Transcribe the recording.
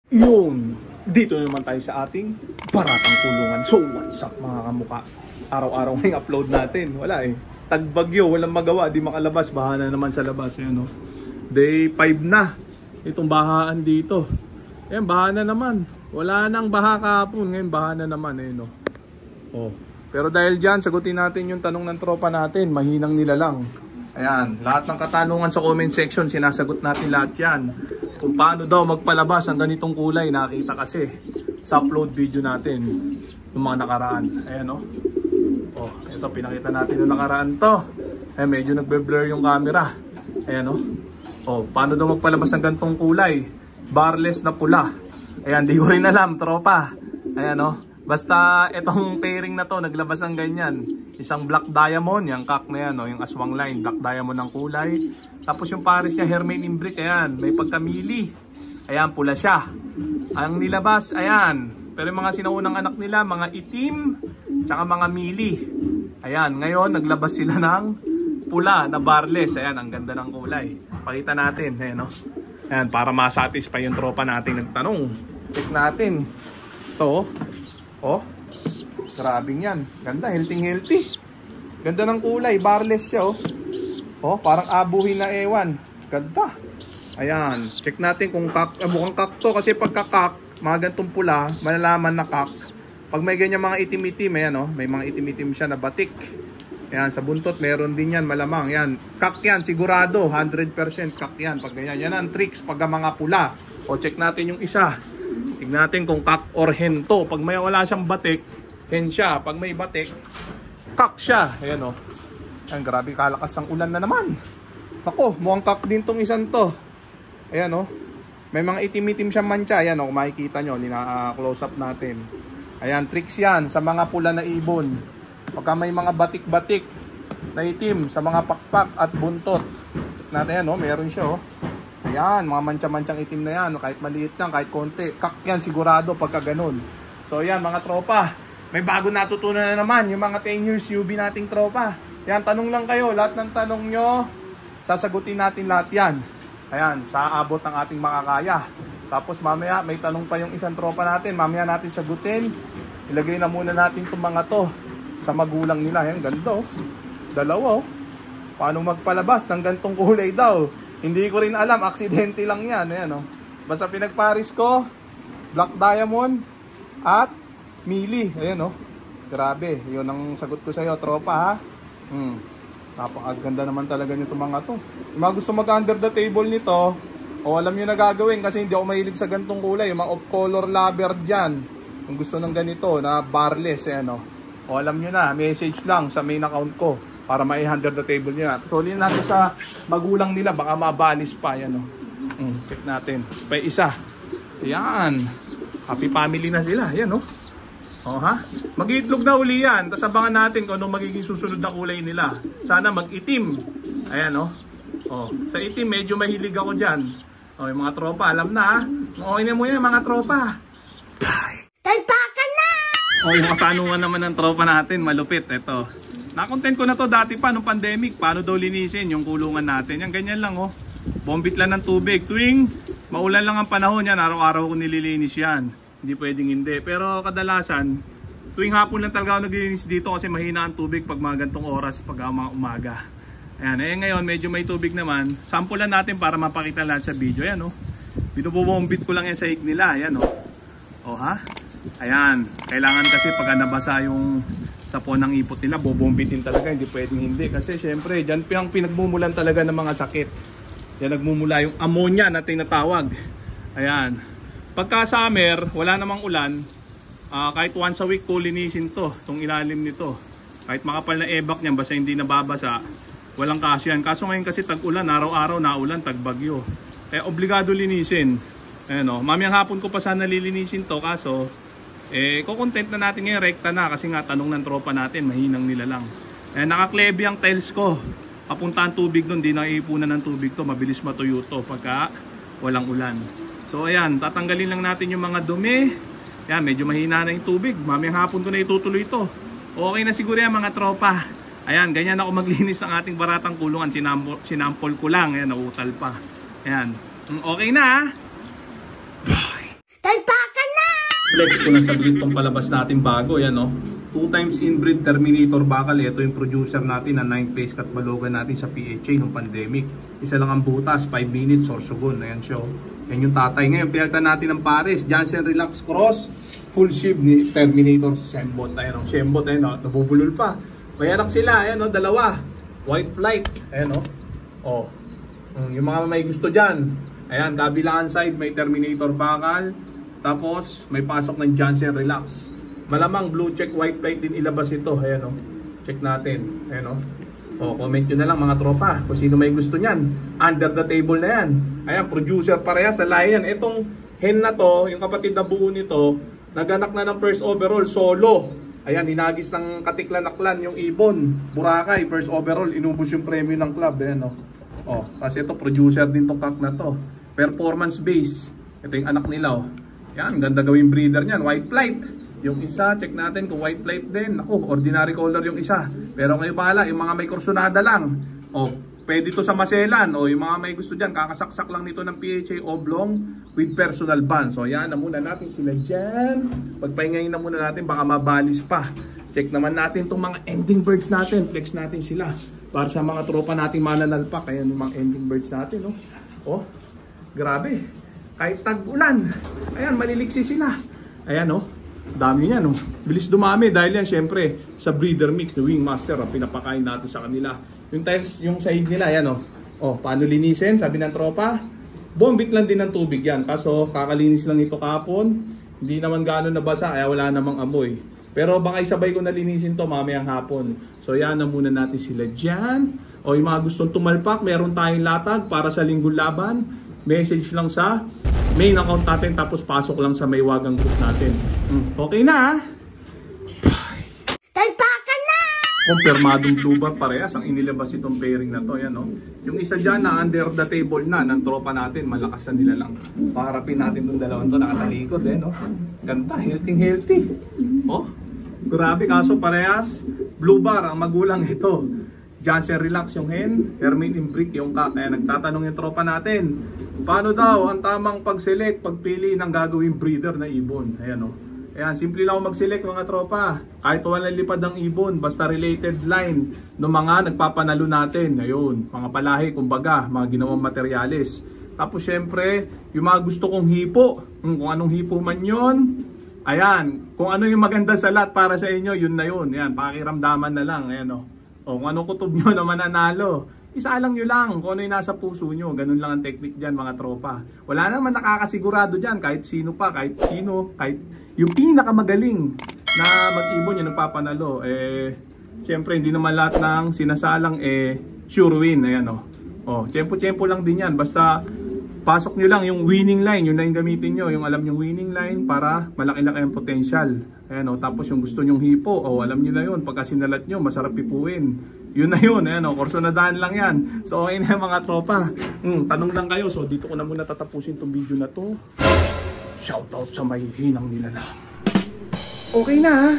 Yun, dito naman tayo sa ating Baratang Kulungan. So what's up mga kamuka? Araw-araw ngayong upload natin. Wala eh, tagbagyo, walang magawa, di makalabas. Baha na naman sa labas. Ayan, no? Day 5 na itong bahaan dito. Ayan, baha na naman. Wala nang baha kahapon, ngayon baha na naman. Ayan, no? Oh. Pero dahil dyan, sagutin natin yung tanong ng tropa natin. Mahinang nila lang. Ayan, lahat ng katanungan sa comment section, sinasagot natin lahat yan. Kung paano daw magpalabas ang ganitong kulay, nakita kasi sa upload video natin yung mga nakaraan. Ayan, no? Oh, ito pinakita natin yung nakaraan to. Ayan, medyo nagbe-blur yung camera. Ayan, no? Oh, paano daw magpalabas ng ganitong kulay? Barless na pula. Ayan, di ko rin alam, tropa. Ayan, no? Basta itong pairing na to, naglabas ng ganyan. Isang black diamond, yung cock na yan, no? Yung aswang line, black diamond ng kulay. Tapos yung pares niya, Hermain Imbric, ayan, may pagkamili. Ayan, pula siya. Ang nilabas, ayan. Pero yung mga sinaunang anak nila, mga itim, tsaka mga mili. Ayan, ngayon, naglabas sila ng pula na barless. Ayan, ang ganda ng kulay. Pakita natin, ayan, no? Ayan, para masatisfy yung tropa natin nagtanong. Check natin. Ito, oh, grabing yan. Ganda, healthy. Ganda ng kulay, barless siya, oh. Oh, parang abuhin na ewan. Ganda. Ayan, check natin kung mukhang kak to. Kasi pagka-kak, mga gantong pula, malalaman na kak. Pag may ganyan mga itim-itim, ayan, oh, may mga itim-itim siya na batik. Ayan, sa buntot, meron din yan, malamang. Ayan, kak yan, sigurado, 100% kak yan. Pag ganyan, yan ang tricks pag mga pula. O, check natin yung isa. Tignan natin kung kak or hen to. Pag may wala siyang batik, hen siya. Pag may batik, kak siya. Ayan, oh. Ayan, grabe kalakas ang ulan na naman. Ako, mukhang kak din tong isang to. Ayan, oh. May mga itim-itim siyang mancha. Ayan, oh, makikita nyo, close up natin. Ayan, tricks yan sa mga pula na ibon. Pagka may mga batik-batik na itim sa mga pakpak at buntot natin, yan, oh, meron siya, oh. Ayan, mga mancha-manchang itim na yan, kahit maliit lang, kahit konti, kak yan sigurado pagka ganun. So ayan, mga tropa, may bago natutunan na naman yung mga 10 years UB nating tropa. Yan, tanong lang kayo, lahat ng tanong nyo, sasagutin natin lahat yan. Ayan, sa abot ng ating makakaya. Tapos mamaya, may tanong pa yung isang tropa natin, mamaya natin sagutin. Ilagay na muna natin itong mga to sa magulang nila. Ayan, ganito, oh. Dalawa, oh. Paano magpalabas ng gantong kulay daw? Hindi ko rin alam, aksidente lang yan. Ayan, oh. Basta pinagparis ko, black diamond at mili. Ayan, oh. Grabe, yun ang sagot ko sa iyo, tropa, ha. Napakaganda naman talaga nito mga to. Yung mga gusto mag-under the table nito, o alam nyo na gagawin kasi hindi ako mahilig sa gantong kulay. Yung mga off-color lover dyan, kung gusto ng ganito na barless, ayan, oh. O alam nyo na, message lang sa main account ko para mai-under the table nyo. So, ulit natin sa magulang nila, baka mabalis pa. Yan, oh. Check natin. Pa isa. Ayan. Happy family na sila. Ayan, oh. Oh, ha? Mag-iitlog na uli yan. Tapos abangan natin kung anong magiging susunod na kulay nila. Sana mag-itim. Ayan, oh. Oh, sa itim, medyo mahilig ako dyan. Oh, yung mga tropa, alam na, ha? Okay na mo yan, mga tropa. Talpakan na! Oh, yung katanungan naman ng tropa natin, malupit. Ito. Na-content ko na to dati pa, nung pandemic. Paano daw linisin yung kulungan natin. Yan, ganyan lang, oh. Bombit lang ng tubig. Tuwing maulan lang ang panahon yan, araw-araw ko nililinis yan. Hindi pwedeng hindi. Pero kadalasan, tuwing hapon lang talaga ako naglilinis dito kasi mahina ang tubig pag mga gantong oras, pag mga umaga. Ayan, eh ngayon medyo may tubig naman. Sample lang natin para mapakita lahat sa video. Ayan, oh. Binubobombit ko lang yan sa hig nila. Ayan, oh. Oh, ha? Ayan. Kailangan kasi pag nabasa yung sapon ng ipot nila, bobombitin talaga. Hindi pwedeng hindi. Kasi syempre, dyan ang pinagmumulan talaga ng mga sakit. Yan nagmumula yung ammonia na tinatawag. Ayan. Pagka summer, wala namang ulan, kahit once a week ko linisin to, itong ilalim nito. Kahit makapal na ebak niyan, basta hindi nababasa, walang kaso yan. Kaso ngayon kasi tag-ulan, araw-araw na ulan, tag-bagyo. Kaya obligado linisin. Ayan, oh. Mamayang hapon ko pa sana lilinisin to, kaso kukontent na natin ngayon, rekta na. Kasi nga tanong ng tropa natin, mahinang nila lang. Nakaklebe ang tiles ko. Papunta ang tubig doon, di naiipunan ng tubig to. Mabilis matuyo to pagka walang ulan. So ayan, tatanggalin lang natin yung mga dumi. Ayan, medyo mahina na yung tubig. Mamayang hapon ko na itutuloy ito. Okay na siguro yan mga tropa. Ayan, ganyan ako maglinis ng ating baratang kulungan. Sinampol ko lang. Ayan, nauutal pa. Ayan, okay na, ha? Bye! Flex ko na saglit tong palabas natin bago. Yan, no? 2 times inbreed Terminator bakal. Ito yung producer natin na 9 face cut balogan natin sa PHA nung pandemic. Isa lang ang butas, 5 minutes, sorsogon. Ayan siya. Yan yung tatay. Ngayon, pinalitan natin ng pares. Jansen Relax Cross. Full shift ni Terminator Shembot. Ayan, Shembot. Ayan, nabubulol pa. May anak sila. Ayan, dalawa. White Flight. Ayan, yung mga may gusto dyan. Ayan, kabilangan side may Terminator bakal. Tapos may pasok ng Jansen Relax. Malamang blue check white plate din ilabas ito. Ayan, check natin. Ayan, comment nyo na lang mga tropa kung sino may gusto nyan. Under the table na yan. Ayan, producer pareha sa layan. Itong hen na to, yung kapatid na buo nito, naganak na ng first overall solo. Ayan, hinagis ng katiklan-aklan yung ibon. Boracay, first overall, inubos yung premyo ng club. Ayan, kasi ito producer din tong kak na to. Performance base. Ito yung anak nila. Yan, ganda gawing breeder niyan. White Flight. Yung isa, check natin kung white flight din. Ako, ordinary color yung isa. Pero kayo bahala, yung mga may kursunada lang. Pwede to sa maselan. Yung mga may gusto dyan, kakasaksak lang nito ng PHA oblong with personal band. So, yan na muna natin sila dyan. Pagpahingayin na muna natin, baka mabalis pa. Check naman natin itong mga ending birds natin. Flex natin sila. Para sa mga tropa nating mananalpak. Ayan yung mga ending birds natin. Grabe. Kahit tag-ulan. Ayan, maliliksi sila. Ayan, dami yan, bilis dumami dahil yan syempre sa breeder mix na Wingmaster ang pinapakain natin sa kanila. Yung tiles, yung sahig nila, yan paano linisin? Sabi ng tropa, bombit lang din ng tubig yan. Kaso kakalinis lang ito kahapon, hindi naman gaano nabasa, kaya wala namang amoy. Pero baka isabay ko na linisin to mamayang hapon. So yan na muna natin sila dyan. Yung mga gustong tumalpak, meron tayong latag para sa linggong laban. Message lang sa main account natin, tapos pasok lang sa may wagang group natin. Okay na, Talpakan na! Kumpirmadong blue bar parehas ang inilabas itong pairing na to. Yan, yung isa dyan na under the table na ng tropa natin, malakas na nila lang. Paharapin natin itong dalawang to, nakatalikod Ganda, healthy. Grabe, kaso parehas blue bar ang magulang ito. Jansen Relax yung hen, Hermit Imbrick yung kak. Kaya nagtatanong yung tropa natin, paano daw ang tamang pag-select, pagpili ng gagawing breeder na ibon? Ayan, Ayan, simple lang mag-select mga tropa. Kahit walang lipad ng ibon, basta related line ng mga nagpapanalo natin. Ayun, mga palahi, kumbaga, mga ginawang materyales. Tapos syempre, yung mga gusto kong hipo, kung anong hipo man yon. Ayan, kung ano yung maganda sa lot para sa inyo, yun na yun. Ayan, pakiramdaman na lang. Ayan, kung anong kutob nyo na mananalo, isaalang nyo lang kung ano yung nasa puso nyo. Ganun lang ang technique dyan mga tropa. Wala naman nakakasigurado dyan, kahit sino pa, kahit yung pinakamagaling na mag-ibon yung nagpapanalo. Siyempre hindi naman lahat ng sinasalang sure win. Ayan, tiyempo-tiyempo lang din yan. Basta pasok nyo lang yung winning line, yun na yung gamitin nyo, yung alam yung winning line para malaki-laki ang potential. Ayan, tapos yung gusto nyong hipo, alam nyo na yun, pagka sinalat nyo, masarap ipuin. Yun na yun, ayan, kursunadaan lang yan. So okay na mga tropa. Tanong lang kayo, so dito ko na muna tatapusin tong video na to. Shoutout sa may hinang nila na. Okay na,